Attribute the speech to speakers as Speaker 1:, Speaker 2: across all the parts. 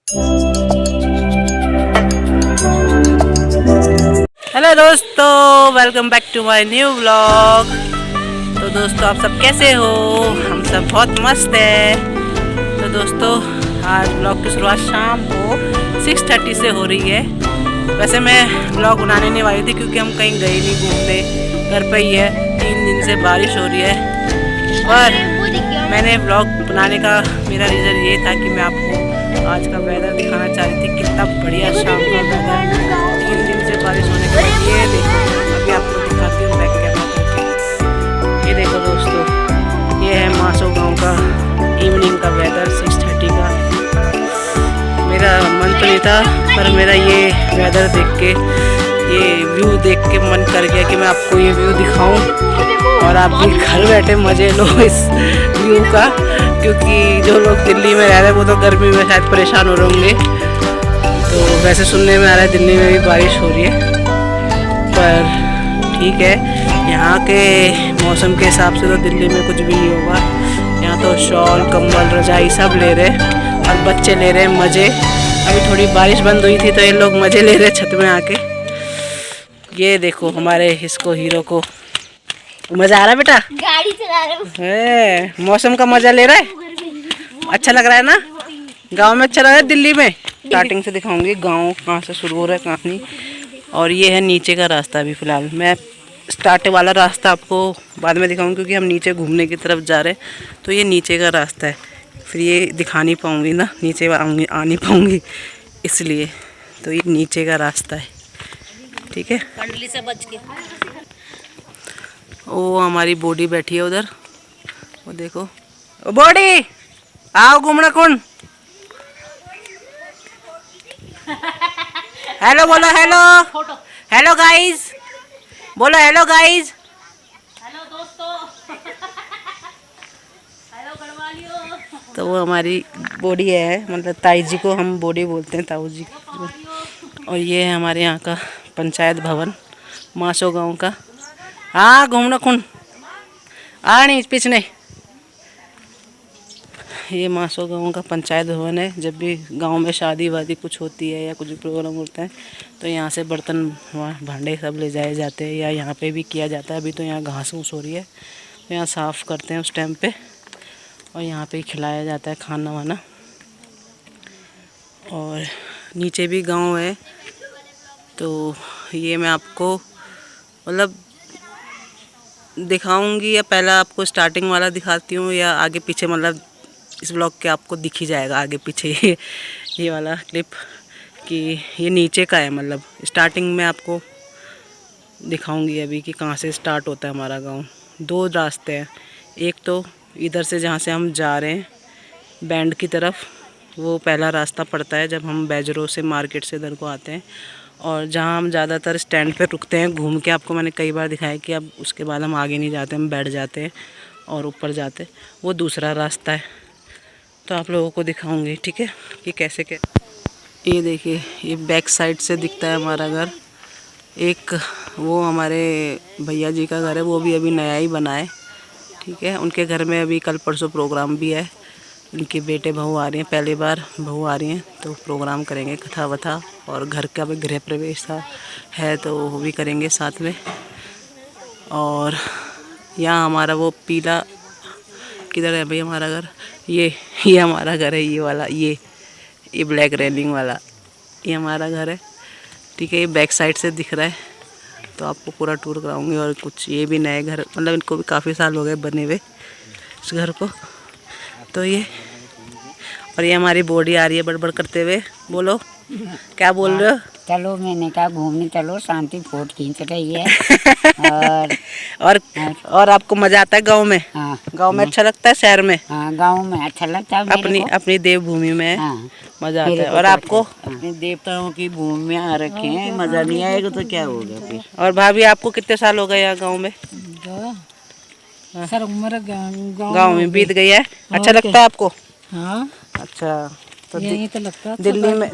Speaker 1: Hello दोस्तों, welcome back to my new vlog. तो दोस्तों आप सब कैसे हो? हम सब बहुत मस्त है। तो दोस्तों आज व्लॉग की शुरुआत शाम को 6:30 से हो रही है। वैसे मैं व्लॉग बनाने नहीं वाली थी क्योंकि हम कहीं गए नहीं घूमने, घर पे ही है। 3 दिन से बारिश हो रही है और मैंने व्लॉग बनाने का मेरा रीज़न ये था कि मैं आपको आज का वेदर दिखाना चाह रही थी। कितना बढ़िया शाम का वेदर, 3 दिन से बारिश होने के बाद। ये देखो, अभी आपको दिखाती हूँ बैक कैमरा करके। ये देखो दोस्तों, ये है मासो गांव का इवनिंग का वेदर 6:30 का। मेरा मन तो नहीं था पर मेरा ये वेदर देख के, ये व्यू देख के मन कर गया कि मैं आपको ये व्यू दिखाऊं और आप भी घर बैठे मज़े लो इस व्यू का। क्योंकि जो लोग दिल्ली में रह रहे हैं वो तो गर्मी में शायद परेशान हो रहे होंगे। तो वैसे सुनने में आ रहा है दिल्ली में भी बारिश हो रही है, पर ठीक है, यहाँ के मौसम के हिसाब से तो दिल्ली में कुछ भी नहीं होगा। यहाँ तो शॉल, कंबल, रजाई सब ले रहे और बच्चे ले रहे हैं मज़े। अभी थोड़ी बारिश बंद हुई थी तो ये लोग मज़े ले रहे छत में आके। ये देखो हमारे इसको हीरो को मज़ा आ रहा है बेटा,
Speaker 2: गाड़ी चला रहे
Speaker 1: है मौसम का मज़ा ले रहा है। अच्छा लग रहा है ना? गांव में अच्छा लग रहा है दिल्ली में? स्टार्टिंग से दिखाऊंगी गांव कहाँ से शुरू हो रहा है कहानी। और ये है नीचे का रास्ता। अभी फ़िलहाल मैं स्टार्ट वाला रास्ता आपको बाद में दिखाऊंगी क्योंकि हम नीचे घूमने की तरफ जा रहे हैं। तो ये नीचे का रास्ता है, फिर ये दिखा नहीं पाऊँगी ना, नीचे आ नहीं पाऊँगी इसलिए। तो ये नीचे का रास्ता है, ठीक है।
Speaker 2: कंडली से बच के।
Speaker 1: ओ हमारी बॉडी बैठी है उधर, वो देखो। ओ बॉडी, आओ घूमना कौन। हेलो बोलो, हेलो हेलो गाइस, बोलो हेलो गाइस।
Speaker 2: हेलो दोस्तों। हेलो गढ़वालियों।
Speaker 1: तो वो हमारी बॉडी है, मतलब ताई जी को हम बॉडी बोलते हैं, ताऊ जी। और ये है हमारे यहाँ का पंचायत भवन मासो गांव का। हाँ घूमना कौन आ नहीं पीछे। ये मासो गांव का पंचायत भवन है। जब भी गांव में शादी वादी कुछ होती है या कुछ प्रोग्राम होता है तो यहाँ से बर्तन भांडे सब ले जाए जाते हैं या यहाँ पे भी किया जाता है। अभी तो यहाँ घास फूस हो रही है तो यहाँ साफ़ करते हैं उस टाइम पे, और यहाँ पे ही खिलाया जाता है खाना वाना। और नीचे भी गांव है। तो ये मैं आपको मतलब दिखाऊंगी या पहला आपको स्टार्टिंग वाला दिखाती हूँ या आगे पीछे, मतलब इस ब्लॉग के आपको दिख ही जाएगा आगे पीछे ये वाला क्लिप कि ये नीचे का है। मतलब स्टार्टिंग में आपको दिखाऊंगी अभी कि कहाँ से स्टार्ट होता है हमारा गांव। 2 रास्ते हैं, एक तो इधर से जहाँ से हम जा रहे हैं बैंड की तरफ, वो पहला रास्ता पड़ता है जब हम बैजरों से मार्केट से इधर को आते हैं। और जहाँ हम ज़्यादातर स्टैंड पे रुकते हैं घूम के, आपको मैंने कई बार दिखाया कि अब उसके बाद हम आगे नहीं जाते, हम बैठ जाते हैं और ऊपर जाते, वो दूसरा रास्ता है। तो आप लोगों को दिखाऊंगी, ठीक है, कि कैसे क्या। ये देखिए, ये बैक साइड से दिखता है हमारा घर। एक वो हमारे भैया जी का घर है, वो भी अभी नया ही बना है, ठीक है। उनके घर में अभी कल परसों प्रोग्राम भी है। उनके बेटे बहू आ रही हैं, पहली बार बहू आ रही हैं, तो प्रोग्राम करेंगे कथा वथा। और घर का भी गृह प्रवेश था है तो वो भी करेंगे साथ में। और यहाँ हमारा वो पीला, किधर है भाई हमारा घर? ये हमारा घर है, ये वाला, ये ब्लैक रेलिंग वाला, ये हमारा घर है, ठीक है। ये बैक साइड से दिख रहा है, तो आपको पूरा टूर कराऊंगी। और कुछ ये भी नए घर, मतलब इनको भी काफ़ी साल हो गए बने हुए इस घर को। तो ये, और ये हमारी बॉडी आ रही है बड़बड़ करते हुए। बोलो क्या बोल रहे हो?
Speaker 3: चलो मैंने कहा घूमने चलो, शांति फोट खींच रही है।
Speaker 1: और आपको मजा आता है गांव में?
Speaker 3: हाँ,
Speaker 1: गांव में अच्छा लगता है शहर में?
Speaker 3: हाँ गांव में अच्छा लगता है मेरे को।
Speaker 1: अपनी देवभूमि में
Speaker 3: हाँ,
Speaker 1: मजा आता है। और आपको?
Speaker 3: अपने देवताओं की भूमि में आ रखे हैं, मजा नहीं आएगा तो क्या होगा फिर।
Speaker 1: और भाभी आपको कितने साल हो गए यहाँ गाँव में?
Speaker 3: सर उम्र
Speaker 1: गाँव में बीत गई है। अच्छा लगता है आपको?
Speaker 3: हाँ
Speaker 1: अच्छा, तो
Speaker 3: यही तो लगता है।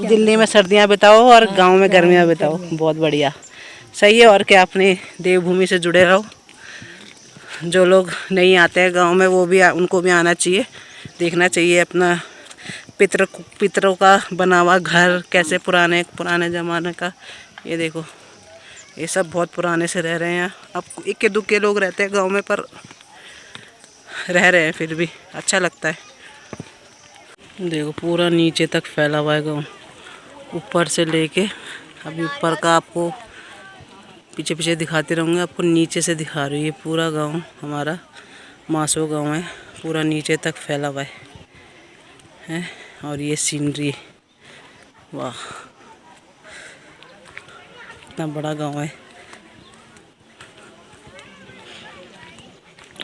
Speaker 1: दिल्ली में सर्दियाँ बिताओ और गांव में गर्मियाँ बिताओ, बहुत बढ़िया, सही है। और क्या, अपनी देवभूमि से जुड़े रहो। जो लोग नहीं आते हैं गांव में वो भी उनको भी आना चाहिए, देखना चाहिए अपना पितरों का बना हुआ घर, कैसे पुराने ज़माने का। ये देखो, ये सब बहुत पुराने से रह रहे हैं। अब इक्के दुक्के लोग रहते हैं गांव में, पर रह रहे हैं फिर भी अच्छा लगता है। देखो पूरा नीचे तक फैला हुआ है गाँव, ऊपर से लेके। अभी ऊपर का आपको पीछे पीछे दिखाते रहूँगे, आपको नीचे से दिखा रही है। पूरा गांव हमारा मासो गांव है, पूरा नीचे तक फैला हुआ है। और ये सीनरी, वाह इतना बड़ा गांव है।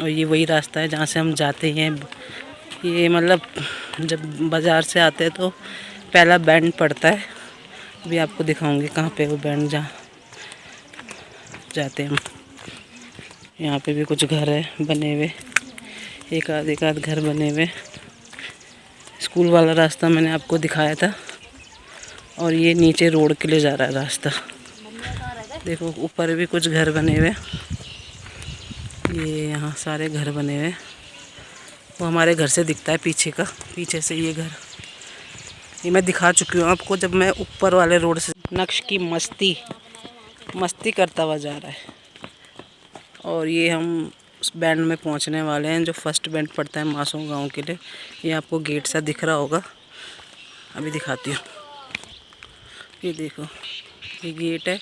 Speaker 1: और ये वही रास्ता है जहाँ से हम जाते हैं। ये मतलब जब बाज़ार से आते हैं तो पहला बैंड पड़ता है। अभी आपको दिखाऊंगी कहाँ पे वो बैंड जहाँ जाते हैं हम। यहाँ पे भी कुछ घर है बने हुए, एक आध घर बने हुए। स्कूल वाला रास्ता मैंने आपको दिखाया था। और ये नीचे रोड के लिए जा रहा है रास्ता। देखो ऊपर भी कुछ घर बने हुए, ये यहाँ सारे घर बने हुए। वो हमारे घर से दिखता है पीछे का, पीछे से ये घर ये मैं दिखा चुकी हूँ आपको जब मैं ऊपर वाले रोड से। नक्श की मस्ती करता हुआ जा रहा है। और ये हम उस बैंड में पहुँचने वाले हैं जो फर्स्ट बैंड पड़ता है मासो गांव के लिए। ये आपको गेट सा दिख रहा होगा, अभी दिखाती हूँ। ये देखो, ये गेट है,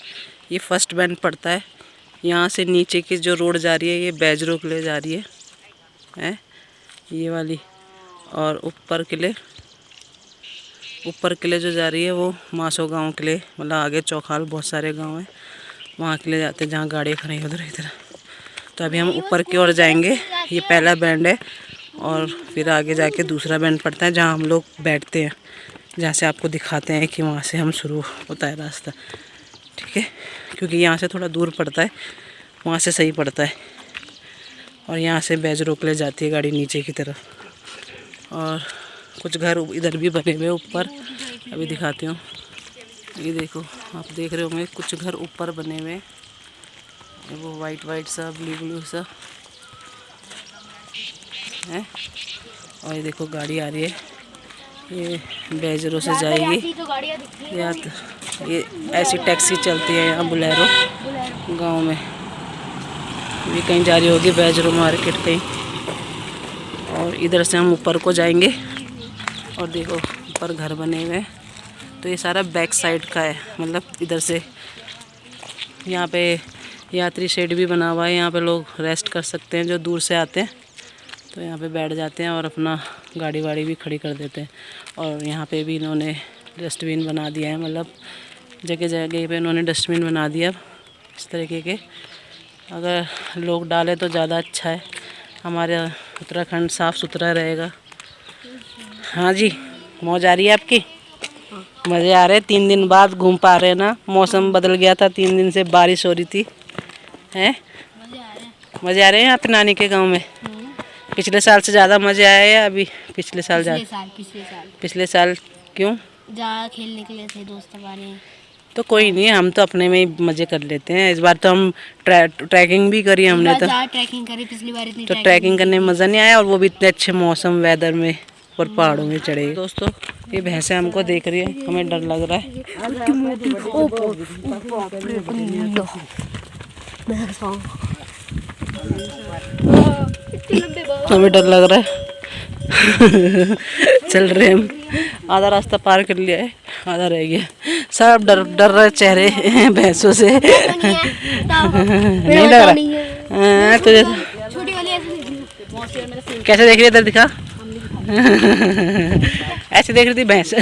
Speaker 1: ये फर्स्ट बैंड पड़ता है। यहाँ से नीचे की जो रोड जा रही है ये बैजरों के लिए जा रही है ये वाली। और ऊपर के लिए जो जा रही है वो मासो गांव के लिए, मतलब आगे चौखाल बहुत सारे गांव हैं वहाँ के लिए जाते हैं जहाँ गाड़ियाँ खड़ी उधर इधर। तो अभी हम ऊपर की ओर जाएंगे। ये पहला बैंड है और फिर आगे जाके दूसरा बैंड पड़ता है जहाँ हम लोग बैठते हैं, जहाँ से आपको दिखाते हैं कि वहाँ से हम शुरू होता है रास्ता। ठीक है, क्योंकि यहाँ से थोड़ा दूर पड़ता है, वहाँ से सही पड़ता है। और यहाँ से बैजरों के लिए जाती है गाड़ी नीचे की तरफ। और कुछ घर इधर भी बने हुए ऊपर, अभी दिखाती हूँ। ये देखो, आप देख रहे होंगे कुछ घर ऊपर बने हुए, वो वाइट सा ब्लू सा है। और ये देखो गाड़ी आ रही है, ये बैजरों से जाएगी। ये ऐसी टैक्सी चलती है यहाँ बोलेरो गांव में। ये कहीं जा रही होगी बैजरों मार्केट कहीं। और इधर से हम ऊपर को जाएंगे। और देखो ऊपर घर बने हुए हैं। तो ये सारा बैक साइड का है, मतलब इधर से। यहाँ पे यात्री शेड भी बना हुआ है, यहाँ पे लोग रेस्ट कर सकते हैं जो दूर से आते हैं। तो यहाँ पे बैठ जाते हैं और अपना गाड़ी वाड़ी भी खड़ी कर देते हैं। और यहाँ पे भी इन्होंने डस्टबिन बना दिया है, मतलब जगह जगह पे इन्होंने डस्टबिन बना दिया इस तरीके के। अगर लोग डालें तो ज़्यादा अच्छा है, हमारे उत्तराखंड साफ़ सुथरा रहेगा। हाँ जी, मौज आ रही है आपकी? मज़े आ रहे? 3 दिन बाद घूम पा रहे हैं ना, मौसम बदल गया था, 3 दिन से बारिश हो रही थी। हैं मज़े आ रहे हैं यहाँ पे नानी के गांव में? पिछले साल से ज़्यादा मज़े आए हैं अभी? पिछले साल पिछले साल क्यों?
Speaker 2: ज़्यादा खेलने के लिए थे दोस्त हमारे।
Speaker 1: तो कोई नहीं, हम तो अपने में ही मज़े कर लेते हैं। इस बार तो हम ट्रैकिंग भी करी हमने, तो
Speaker 2: ट्रैकिंग करी। पिछली बार इतनी
Speaker 1: तो ट्रैकिंग करने में मज़ा नहीं आया, और वो भी इतने अच्छे मौसम वेदर में और पहाड़ों में चढ़े। दोस्तों ये भैंसें हमको देख रही है, हमें डर लग रहा है। हमें डर लग रहा है। चल रहे हम, आधा रास्ता पार कर लिया है, आधा रह गया। सब डर रहे चेहरे भैंसों से। नहीं लग रहा तुझे? कैसे देख रही है? इधर दिखा। ऐसे देख रही थी भैंस।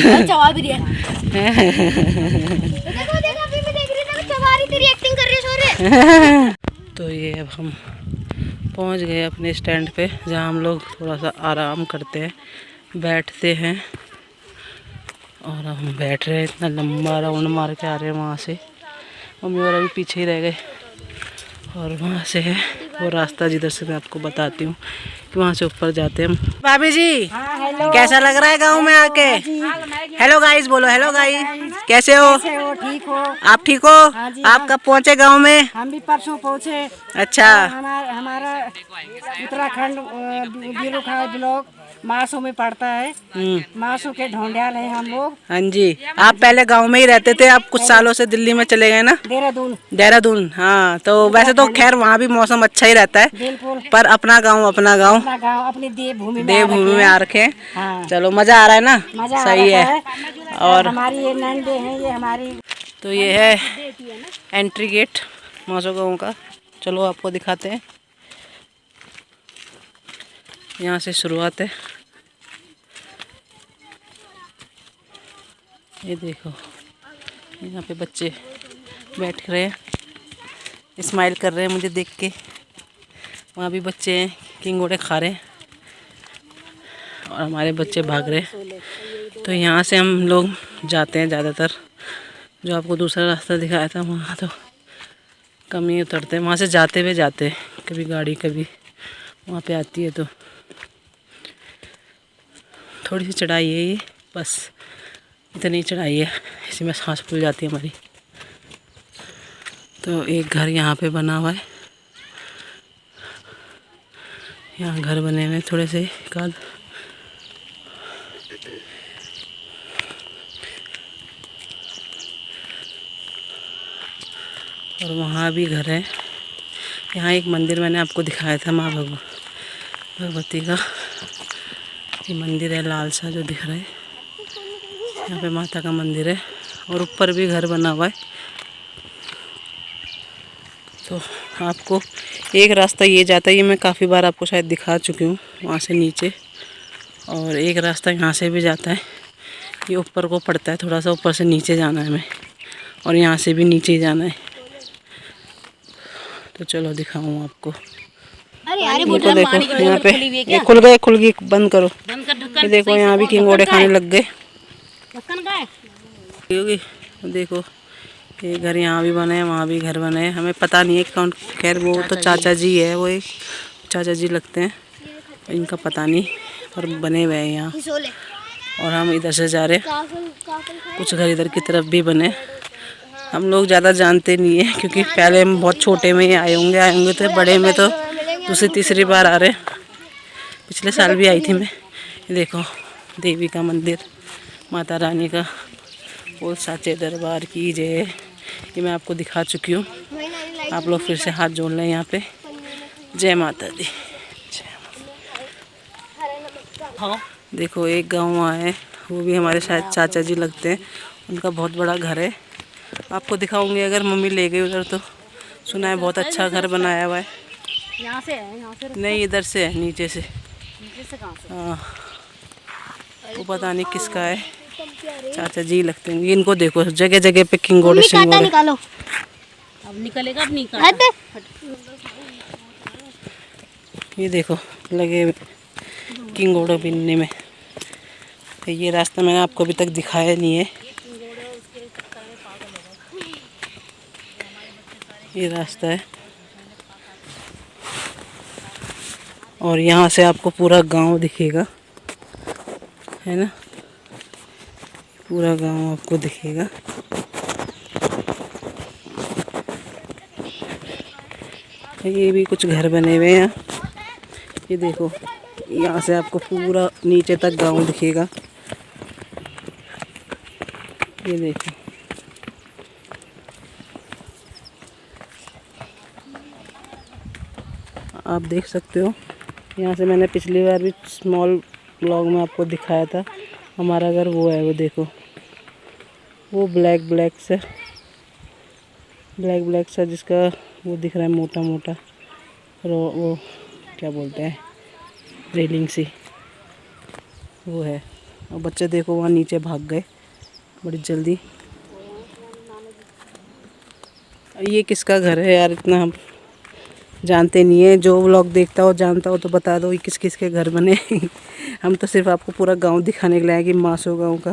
Speaker 1: तो ये अब हम पहुंच गए अपने स्टैंड पे, जहां हम लोग थोड़ा सा आराम करते हैं, बैठते हैं। और अब हम बैठ रहे हैं, इतना लंबा राउंड मार के आ रहे हैं वहाँ से। मम्मी और अभी पीछे ही रह गए। और वहाँ से है वो रास्ता जिधर से मैं आपको बताती हूँ कि वहाँ से ऊपर जाते हैं हम। भाभी जी कैसा लग रहा है गांव में आके? हेलो गाइस बोलो। हेलो गाइस, कैसे हो?
Speaker 4: ठीक हो?
Speaker 1: आप ठीक हो? आप कब पहुँचे गांव में?
Speaker 4: हम भी परसों पहुँचे।
Speaker 1: अच्छा।
Speaker 4: हमारा उत्तराखंड बीरोखाल ब्लॉक मासू में पड़ता है। मासू के ढोंडियाल है हम लोग।
Speaker 1: हाँ जी, आप पहले गांव में ही रहते थे, आप कुछ सालों से दिल्ली में चले गए ना?
Speaker 4: देहरादून।
Speaker 1: देहरादून, हाँ। तो वैसे तो खैर वहाँ भी मौसम अच्छा ही रहता है,
Speaker 4: बिल्कुल।
Speaker 1: पर अपना गांव
Speaker 4: अपना गांव अपनी देवभूमि
Speaker 1: में आ रखे हैं।
Speaker 4: हाँ।
Speaker 1: चलो मजा आ रहा है ना?
Speaker 4: मजा
Speaker 1: सही
Speaker 4: आ
Speaker 1: है।
Speaker 4: है।
Speaker 1: और
Speaker 4: हमारी ये नंदे हैं, ये हमारी।
Speaker 1: तो ये है एंट्री गेट मासो गांव का। चलो आपको दिखाते हैं, यहाँ से शुरुआत है। ये देखो, यहाँ पे बच्चे बैठ रहे हैं, स्माइल कर रहे हैं मुझे देख के। वहाँ भी बच्चे हैं, किंगोड़े खा रहे हैं और हमारे बच्चे भाग रहे हैं। तो यहाँ से हम लोग जाते हैं ज़्यादातर। जो आपको दूसरा रास्ता दिखाया था वहाँ तो कम ही उतरते हैं, वहाँ से जाते हुए जाते हैं। कभी गाड़ी कभी वहाँ पे आती है, तो थोड़ी सी चढ़ाई है ये, बस इतनी चढ़ाई है, इसी में सांस फूल जाती है हमारी। तो एक घर यहाँ पे बना हुआ है, यहाँ घर बने हुए थोड़े से एकाध। और वहाँ भी घर है। यहाँ एक मंदिर मैंने आपको दिखाया था, माँ भगवती का ये मंदिर है, लाल सा जो दिख रहा है। यहाँ पे माता का मंदिर है और ऊपर भी घर बना हुआ है। तो आपको एक रास्ता ये जाता है, ये मैं काफ़ी बार आपको शायद दिखा चुकी हूँ, वहाँ से नीचे। और एक रास्ता यहाँ से भी जाता है, ये ऊपर को पड़ता है, थोड़ा सा ऊपर से नीचे जाना है हमें, और यहाँ से भी नीचे जाना है। तो चलो दिखाऊँ आपको। इनको देखो, यहाँ पे ये खुल गई, बंद करो। ये देखो, यहाँ भी किंगोड़े खाने लग गए। देखो ये घर यहाँ भी बने हैं, वहाँ भी घर बने हैं, हमें पता नहीं है कौन। खैर वो तो चाचा जी है, वो एक चाचा जी लगते हैं, इनका पता नहीं, पर बने हुए हैं यहाँ। और हम इधर से जा रहे हैं, कुछ घर इधर की तरफ भी बने। हम लोग ज़्यादा जानते नहीं हैं, क्योंकि पहले हम बहुत छोटे में ही आए होंगे तो बड़े में तो दूसरी तीसरी बार आ रहे। पिछले साल भी आई थी मैं। ये देखो देवी का मंदिर, माता रानी का, बोल साचे दरबार की जय। ये मैं आपको दिखा चुकी हूँ, आप लोग फिर से हाथ जोड़ लें यहाँ पे। जय माता दी। देखो एक गाँव वहाँ है, वो भी हमारे शायद चाचा जी लगते हैं, उनका बहुत बड़ा घर है। आपको दिखाऊंगी अगर मम्मी ले गई उधर तो। सुना है बहुत अच्छा घर बनाया हुआ है।
Speaker 4: यहाँ से है, यहाँ से
Speaker 1: नहीं इधर से है, नीचे से। हाँ, वो पता नहीं किसका है, चाचा जी लगते हैं। इनको देखो जगह जगह पे किंगोड़े सिंगोड़े।
Speaker 4: निकालो,
Speaker 2: अब निकलेगा, अब नहीं काटा।
Speaker 1: ये देखो लगे हुए किंगोड़े बिनने में। ये रास्ता मैंने आपको अभी तक दिखाया नहीं है, ये रास्ता है। और यहाँ से आपको पूरा गांव दिखेगा, है ना, पूरा गांव आपको दिखेगा। ये भी कुछ घर बने हुए हैं। ये देखो यहाँ से आपको पूरा नीचे तक गांव दिखेगा। ये देखो आप देख सकते हो, यहाँ से मैंने पिछली बार भी स्मॉल ब्लॉग में आपको दिखाया था हमारा घर। वो है, वो देखो, वो ब्लैक सा जिसका वो दिख रहा है मोटा मोटा, वो क्या बोलते हैं, रेलिंग सी, वो है। और बच्चे देखो वहाँ नीचे भाग गए बड़ी जल्दी। ये किसका घर है यार, इतना हम जानते नहीं है। जो व्लॉग देखता हो जानता हो तो बता दो ये किस किस के घर बने। हम तो सिर्फ आपको पूरा गांव दिखाने के लिए आए कि मासो गांव का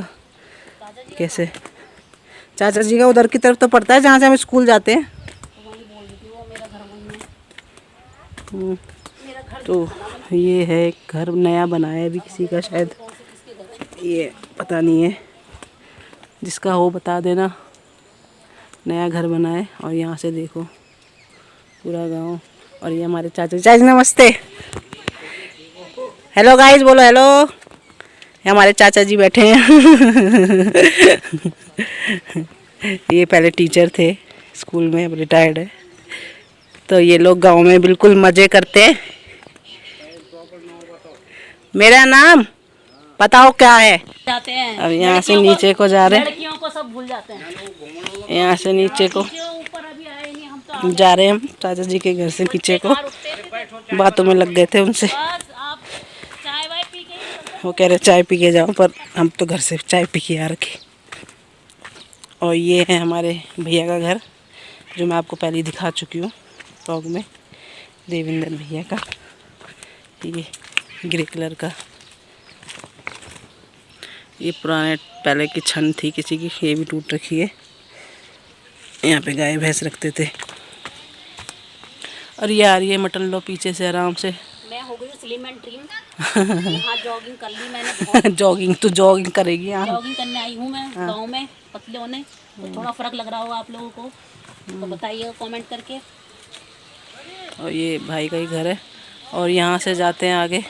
Speaker 1: कैसे। चाचा जी का उधर की तरफ तो पड़ता है जहाँ से हम स्कूल जाते हैं। तो ये है एक घर नया बनाया है अभी किसी का, शायद ये पता नहीं है, जिसका हो बता देना। नया घर बना है और यहाँ से देखो पूरा गांव। और ये हमारे चाचा जी, नमस्ते। हेलो गाइस बोलो हेलो। ये हमारे चाचा जी बैठे हैं। ये पहले टीचर थे स्कूल में, अब रिटायर्ड है। तो ये लोग गांव में बिल्कुल मज़े करते हैं। मेरा नाम बताओ क्या है।
Speaker 2: जाते हैं
Speaker 1: अब यहाँ से नीचे को जा रहे हैं,
Speaker 2: लड़कियों को सब भूल जाते हैं।
Speaker 1: यहाँ से नीचे को
Speaker 2: जो ऊपर अभी आए नहीं, हम तो
Speaker 1: जा रहे हैं हम चाचा जी के घर से नीचे को।
Speaker 2: बाहर उठते थे।
Speaker 1: बातों में लग गए थे उनसे,
Speaker 2: बस आप चाय वाय पी के ही निकलते
Speaker 1: वो कह रहे चाय पी के जाओ, पर हम तो घर से चाय पी के आ रखे। और ये है हमारे भैया का घर, जो मैं आपको पहले ही दिखा चुकी हूँ व्लॉग में, देवेंद्र भैया का। ये ग्रे कलर का, ये पुराने पहले की छन थी किसी की, ये भी टूट रखी है। यहाँ पे गाय भैंस रखते थे। और ये आ रही है मटन लो पीछे से आराम से।
Speaker 2: मैं हो गई स्लिम एंड ट्रिम। यहाँ जॉगिंग कर ली मैंने बहुत।
Speaker 1: जॉगिंग तो जॉगिंग करेगी यहाँ।
Speaker 2: जॉगिंग करने आई हूँ मैं गांव में, पतले होने। तो थोड़ा फर्क लग रहा होगा आप लोगों को, तो बताइए कमेंट करके।
Speaker 1: और ये भाई का ही घर है। और यहाँ से जाते हैं आगे।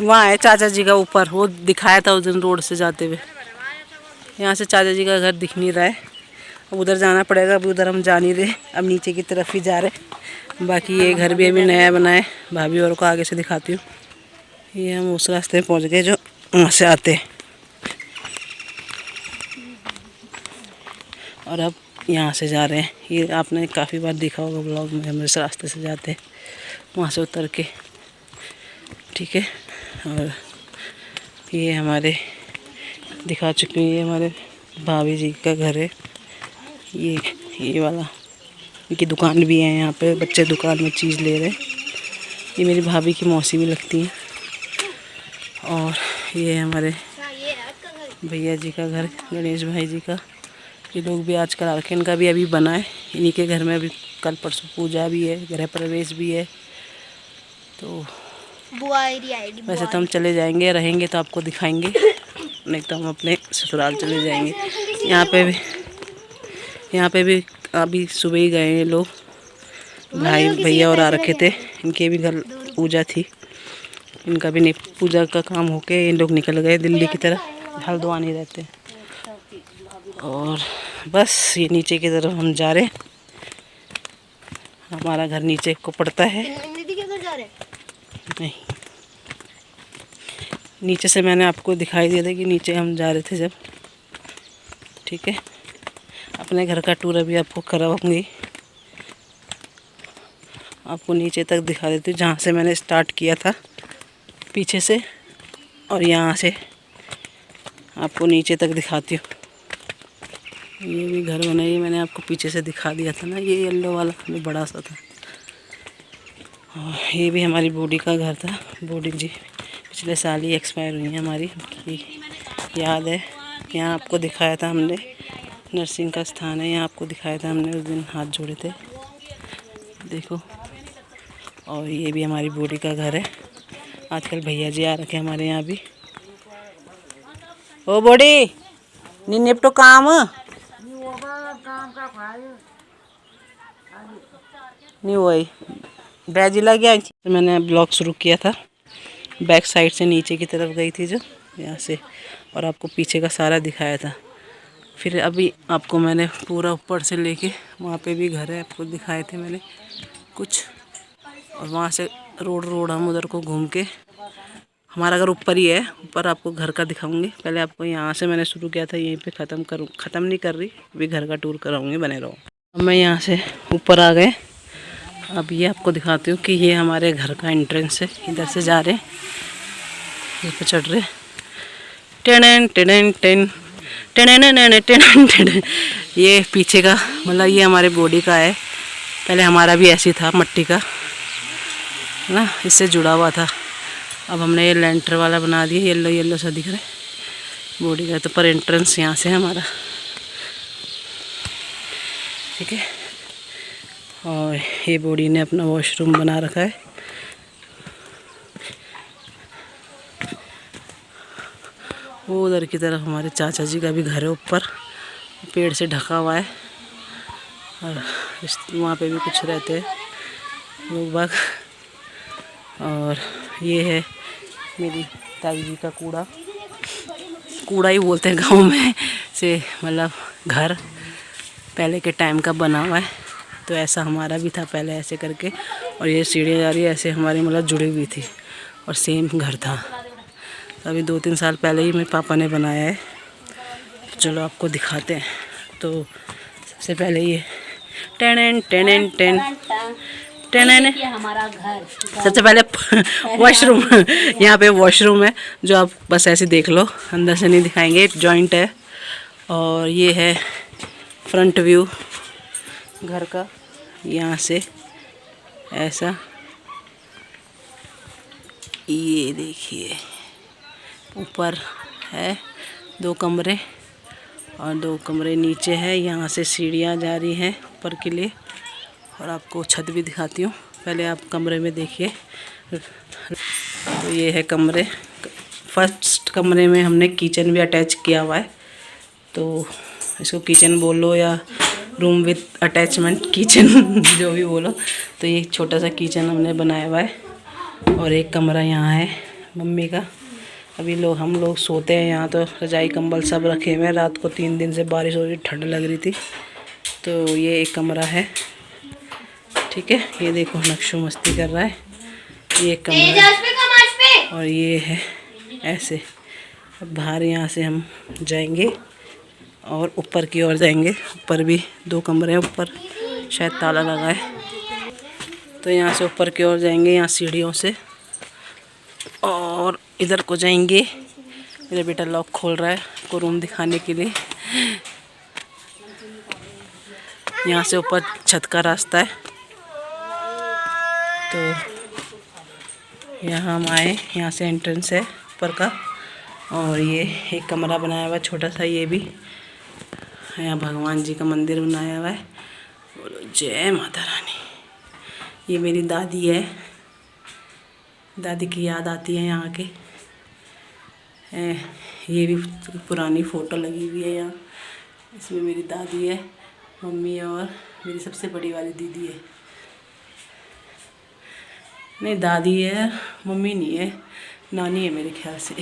Speaker 1: वहाँ है चाचा जी का ऊपर, वो दिखाया था उस दिन रोड से जाते हुए। यहाँ से चाचा जी का घर दिख नहीं रहा है, अब उधर जाना पड़ेगा। अभी उधर हम जा नहीं रहे, अब नीचे की तरफ ही जा रहे। बाकी ये घर भी अभी नया बना है। भाभी और को आगे से दिखाती हूँ। ये हम उस रास्ते में पहुँच गए जो वहाँ से आते हैं। और अब यहाँ से जा रहे हैं। ये आपने काफ़ी बार देखा होगा ब्लॉग में, हम इस रास्ते से जाते हैं वहाँ से उतर के, ठीक है। और ये हमारे दिखा चुकी हूँ, ये हमारे भाभी जी का घर है। ये वाला, इनकी दुकान भी है यहाँ पे, बच्चे दुकान में चीज़ ले रहे हैं। ये मेरी भाभी की मौसी भी लगती हैं। और ये हमारे भैया जी का घर, गणेश भाई जी का। ये लोग भी आजकल आ रखे, इनका भी अभी बना है। इन्हीं के घर में अभी कल परसों पूजा भी है, गृह प्रवेश भी है। तो वैसे तो हम चले जाएंगे, रहेंगे तो आपको दिखाएंगे, नहीं तो हम अपने ससुराल चले जाएंगे। यहाँ पे भी अभी सुबह ही गए हैं लोग, भाई भैया और आ रखे थे। इनके भी घर पूजा थी, इनका भी पूजा का काम होके इन लोग निकल गए दिल्ली की तरफ, हल्द्वानी रहते हैं। और बस ये नीचे की तरफ हम जा रहे हैं। हमारा घर नीचे को पड़ता है। नहीं, नीचे से मैंने आपको दिखाई दिया था कि नीचे हम जा रहे थे जब, ठीक है। अपने घर का टूर अभी आपको करवाऊंगी, आपको नीचे तक दिखा देती हूँ जहाँ से मैंने स्टार्ट किया था पीछे से, और यहाँ से आपको नीचे तक दिखाती हूँ। ये भी घर बना, ये मैंने आपको पीछे से दिखा दिया था ना, ये येलो वाला जो बड़ा सा था। और ये भी हमारी बूढ़ी का घर था। बूढ़ी जी पिछले साल ही एक्सपायर हुई है हमारी, याद है। यहाँ आपको दिखाया था हमने, नर्सिंग का स्थान है, यहाँ आपको दिखाया था हमने, उस दिन हाथ जोड़े थे, देखो। और ये भी हमारी बूढ़ी का घर है। आजकल भैया जी आ रखे हमारे यहाँ भी। ओ बूढ़ी नी निपटो काम नहीं, वही बैज लग गया। तो मैंने ब्लॉग शुरू किया था, बैक साइड से नीचे की तरफ गई थी जो यहाँ से, और आपको पीछे का सारा दिखाया था। फिर अभी आपको मैंने पूरा ऊपर से लेके वहाँ पे भी घर है आपको दिखाए थे मैंने कुछ, और वहाँ से रोड हम उधर को घूम के, हमारा घर ऊपर ही है, ऊपर आपको घर का दिखाऊंगी। पहले आपको यहाँ से मैंने शुरू किया था, यहीं पे ख़त्म नहीं कर रही, अभी घर का टूर कराऊंगी, बने रहो। अब मैं यहाँ से ऊपर आ गए। अब ये आपको दिखाती हूँ कि ये हमारे घर का एंट्रेंस है। इधर से जा रहे हैं, ये पे चढ़ रहे, ten ten ten ten ten. ये पीछे का मतलब ये हमारे बॉडी का है, पहले हमारा भी ऐसी था, मट्टी का ना, इससे जुड़ा हुआ था। अब हमने ये लेंटर वाला बना दिया, येलो येलो सा दिख रहा है बॉडी का। तो पर एंट्रेंस यहाँ से है हमारा, ठीक है। और ये बॉडी ने अपना वॉशरूम बना रखा है। वो उधर की तरफ हमारे चाचा जी का भी घर है, ऊपर पेड़ से ढका हुआ है। और वहाँ पे भी कुछ रहते हैं लोग बाग। और ये है मेरी ताई जी का कूड़ा ही बोलते हैं गांव में से, मतलब घर पहले के टाइम का बना हुआ है। तो ऐसा हमारा भी था पहले ऐसे करके, और ये सीढ़ियाँ जा रही है ऐसे हमारी मतलब जुड़ी हुई थी और सेम घर था। तो अभी 2-3 साल पहले ही मेरे पापा ने बनाया है। चलो आपको दिखाते हैं। तो सबसे पहले ये टेन टेन टेन टेन
Speaker 2: ये हमारा घर।
Speaker 1: सबसे पहले वॉशरूम यहाँ पे वॉशरूम है जो आप बस ऐसे देख लो, अंदर से नहीं दिखाएंगे, जॉइंट है। और ये है फ्रंट व्यू घर का, यहाँ से ऐसा, ये देखिए ऊपर है 2 कमरे और 2 कमरे नीचे है। यहाँ से सीढ़ियाँ जा रही हैं ऊपर के लिए। और आपको छत भी दिखाती हूँ, पहले आप कमरे में देखिए। तो ये है कमरे। फर्स्ट कमरे में हमने किचन भी अटैच किया हुआ है, तो इसको किचन बोलो या रूम विथ अटैचमेंट किचन जो भी बोलो। तो ये छोटा सा किचन हमने बनाया हुआ है। और एक कमरा यहाँ है मम्मी का। अभी हम लोग सोते हैं यहाँ, तो रजाई कंबल सब रखे हुए हैं। रात को 3 दिन से बारिश हो रही, ठंड लग रही थी। तो ये एक कमरा है, ठीक है। ये देखो नक्शो मस्ती कर रहा है, ये एक कमरा है। और ये है ऐसे। अब बाहर यहाँ से हम जाएंगे और ऊपर की ओर जाएंगे। ऊपर भी 2 कमरे हैं, ऊपर शायद ताला लगा है। तो यहाँ से ऊपर की ओर जाएंगे, यहाँ सीढ़ियों से, और इधर को जाएंगे। मेरा बेटा लॉक खोल रहा है को रूम दिखाने के लिए। यहाँ से ऊपर छत का रास्ता है। तो यहाँ हम आए, यहाँ से एंट्रेंस है ऊपर का। और ये एक कमरा बनाया हुआ है छोटा सा, ये भी यहाँ भगवान जी का मंदिर बनाया हुआ है। बोलो जय माता रानी। ये मेरी दादी है, दादी की याद आती है यहाँ के। ये भी पुरानी फ़ोटो लगी हुई है यहाँ। इसमें मेरी दादी है, मम्मी है, और मेरी सबसे बड़ी वाली दीदी है। नहीं दादी है, मम्मी नहीं है, नानी है मेरे ख्याल से।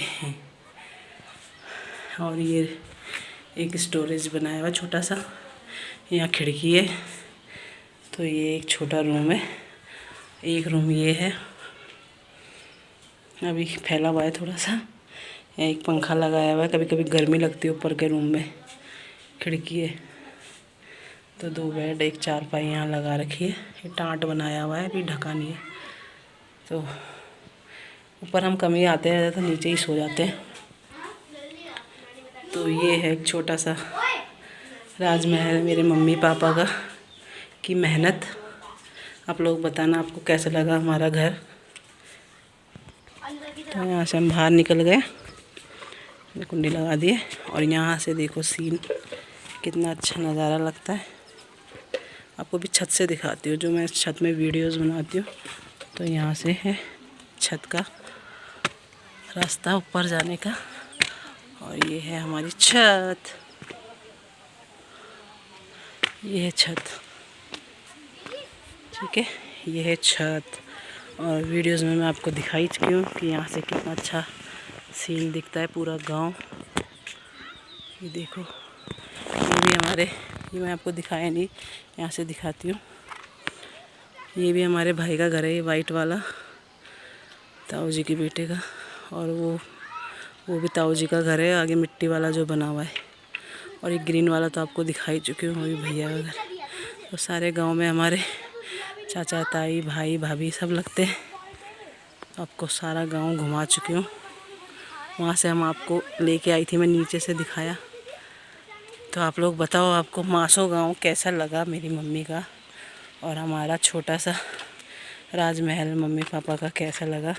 Speaker 1: और ये एक स्टोरेज बनाया हुआ छोटा सा, यहाँ खिड़की है। तो ये एक छोटा रूम है, एक रूम ये है, अभी फैला हुआ है थोड़ा सा। एक पंखा लगाया हुआ है, कभी कभी गर्मी लगती है ऊपर के रूम में। खिड़की है। तो 2 बेड, एक चारपाई यहाँ लगा रखी है। ये टाँट बनाया हुआ है, अभी ढका नहीं है। तो ऊपर हम कम ही आते हैं, तो नीचे ही सो जाते हैं। तो ये है एक छोटा सा राजमहल मेरे मम्मी पापा का की मेहनत। आप लोग बताना आपको कैसा लगा हमारा घर। तो यहाँ से हम बाहर निकल गए, कुंडी लगा दिए। और यहाँ से देखो सीन, कितना अच्छा नज़ारा लगता है। आपको भी छत से दिखाती हूँ, जो मैं छत में वीडियोस बनाती हूँ। तो यहाँ से है छत का रास्ता ऊपर जाने का। और ये है हमारी छत, ये है छत, ठीक है। ये है छत। और वीडियोस में मैं आपको दिखाई चुकी हूँ कि यहाँ से कितना अच्छा सीन दिखता है पूरा गांव। ये देखो, ये भी हमारे, ये मैं आपको दिखाया नहीं, यहाँ से दिखाती हूँ। ये भी हमारे भाई का घर है, ये वाइट वाला, ताऊ जी के बेटे का। और वो भी ताऊ जी का घर है, आगे मिट्टी वाला जो बना हुआ है। और ये ग्रीन वाला तो आपको दिखाई चुकी हूँ, वो भी भैया का घर। तो सारे गांव में हमारे चाचा ताई भाई भाभी सब लगते हैं। तो आपको सारा गांव घुमा चुकी हूँ। वहाँ से हम आपको लेके आई थी, मैं नीचे से दिखाया। तो आप लोग बताओ आपको मासो गांव कैसा लगा मेरी मम्मी का, और हमारा छोटा सा राजमहल मम्मी पापा का कैसा लगा।